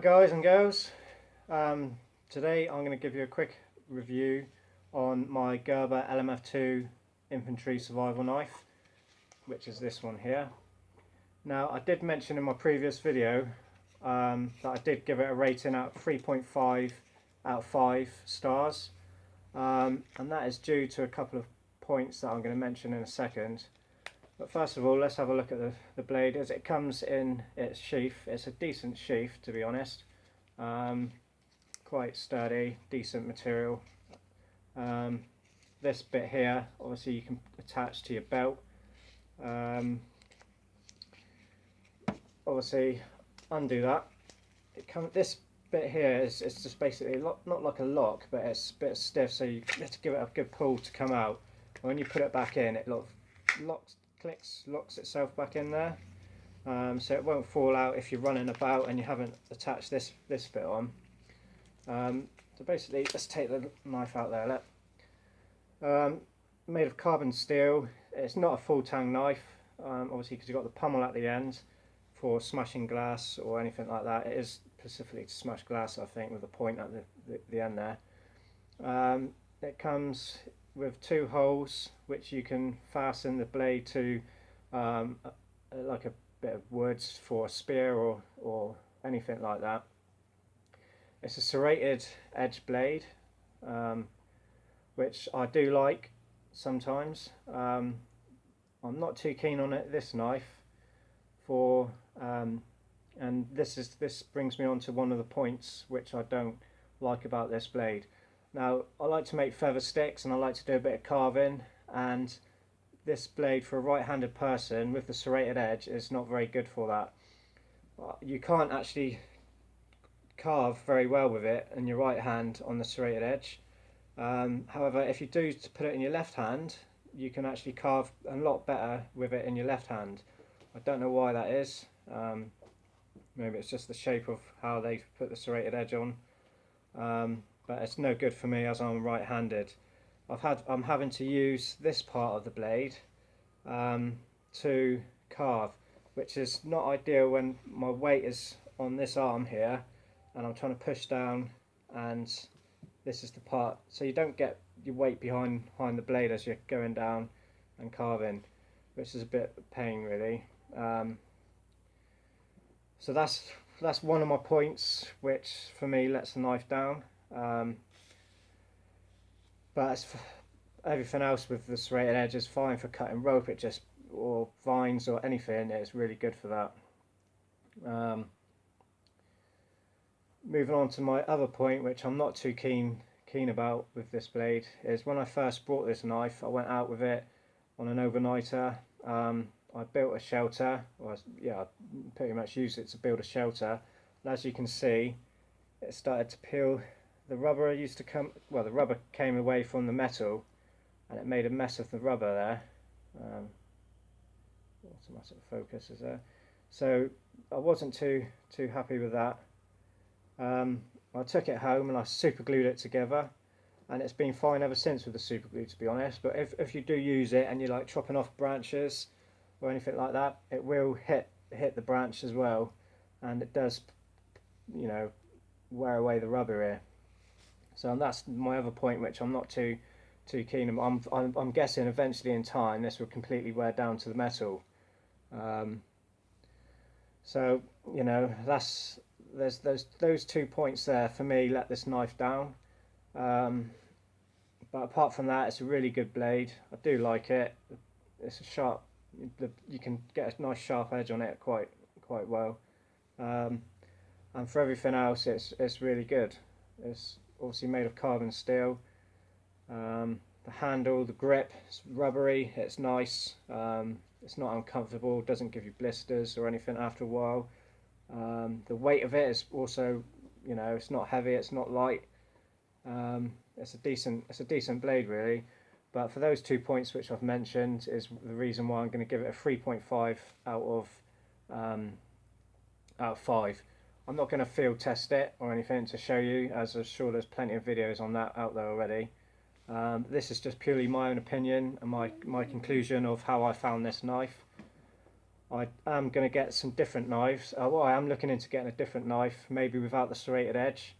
guys and girls, today I'm going to give you a quick review on my Gerber LMF2 Infantry survival knife, which is this one here. Now, I did mention in my previous video that I did give it a rating out of 3.5 out of 5 stars, and that is due to a couple of points that I'm going to mention in a second. But first of all, let's have a look at the blade as it comes in its sheath. It's a decent sheath, to be honest. Quite sturdy, decent material. This bit here, obviously you can attach to your belt. Obviously, undo that. This bit here is just basically not like a lock, but it's a bit stiff, so you have to give it a good pull to come out. When you put it back in, it locks itself back in there, so it won't fall out if you're running about and you haven't attached this bit on. So basically, let's take the knife out there. Look, made of carbon steel. It's not a full tang knife, obviously, because you've got the pommel at the end for smashing glass or anything like that. It is specifically to smash glass, I think, with a point at the end there. It comes with 2 holes which you can fasten the blade to, like a bit of wood for a spear or anything like that. It's a serrated edge blade, which I do like sometimes. I'm not too keen on this knife and this brings me on to one of the points which I don't like about this blade. Now, I like to make feather sticks and I like to do a bit of carving, and this blade for a right-handed person with the serrated edge is not very good for that. You can't actually carve very well with it in your right hand on the serrated edge. However, if you do put it in your left hand, you can actually carve a lot better with it in your left hand. I don't know why that is. Maybe it's just the shape of how they put the serrated edge on. But it's no good for me as I'm right-handed. I'm having to use this part of the blade to carve, which is not ideal when my weight is on this arm here and I'm trying to push down, and this is the part, so you don't get your weight behind the blade as you're going down and carving, which is a bit of a pain really. So that's one of my points which for me lets the knife down. But everything else with the serrated edge is fine for cutting rope, or vines or anything. It's really good for that. Moving on to my other point, which I'm not too keen about with this blade, is when I first bought this knife, I went out with it on an overnighter. I built a shelter, I pretty much used it to build a shelter, and as you can see, it started to peel. The rubber the rubber came away from the metal and it made a mess of the rubber there. Automatic focus is there. So I wasn't too happy with that. I took it home and I super glued it together, and it's been fine ever since with the super glue, to be honest. But if you do use it and you're like chopping off branches or anything like that, it will hit the branch as well, and it does, you know, wear away the rubber here. So that's my other point, which I'm not too keen on. I'm guessing eventually in time this will completely wear down to the metal. So you know, there's those 2 points there for me let this knife down. But apart from that, it's a really good blade. I do like it. It's a sharp. You can get a nice sharp edge on it quite well. And for everything else, it's really good. It's obviously made of carbon steel. The handle, the grip, it's rubbery, it's nice, it's not uncomfortable, doesn't give you blisters or anything after a while. The weight of it is also, you know, it's not heavy, it's not light. It's a decent blade really. But for those 2 points which I've mentioned is the reason why I'm going to give it a 3.5 out of 5. I'm not going to field test it or anything to show you, as I'm sure there's plenty of videos on that out there already. This is just purely my own opinion and my conclusion of how I found this knife. I am going to get some different knives. Well, I am looking into getting a different knife, maybe without the serrated edge.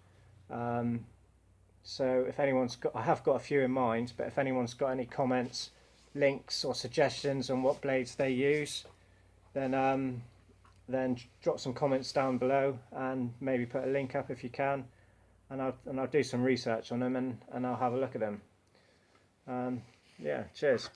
So if anyone's got, I have got a few in mind, but if anyone's got any comments, links or suggestions on what blades they use, then drop some comments down below and maybe put a link up if you can, and I'll do some research on them and I'll have a look at them. Yeah, cheers.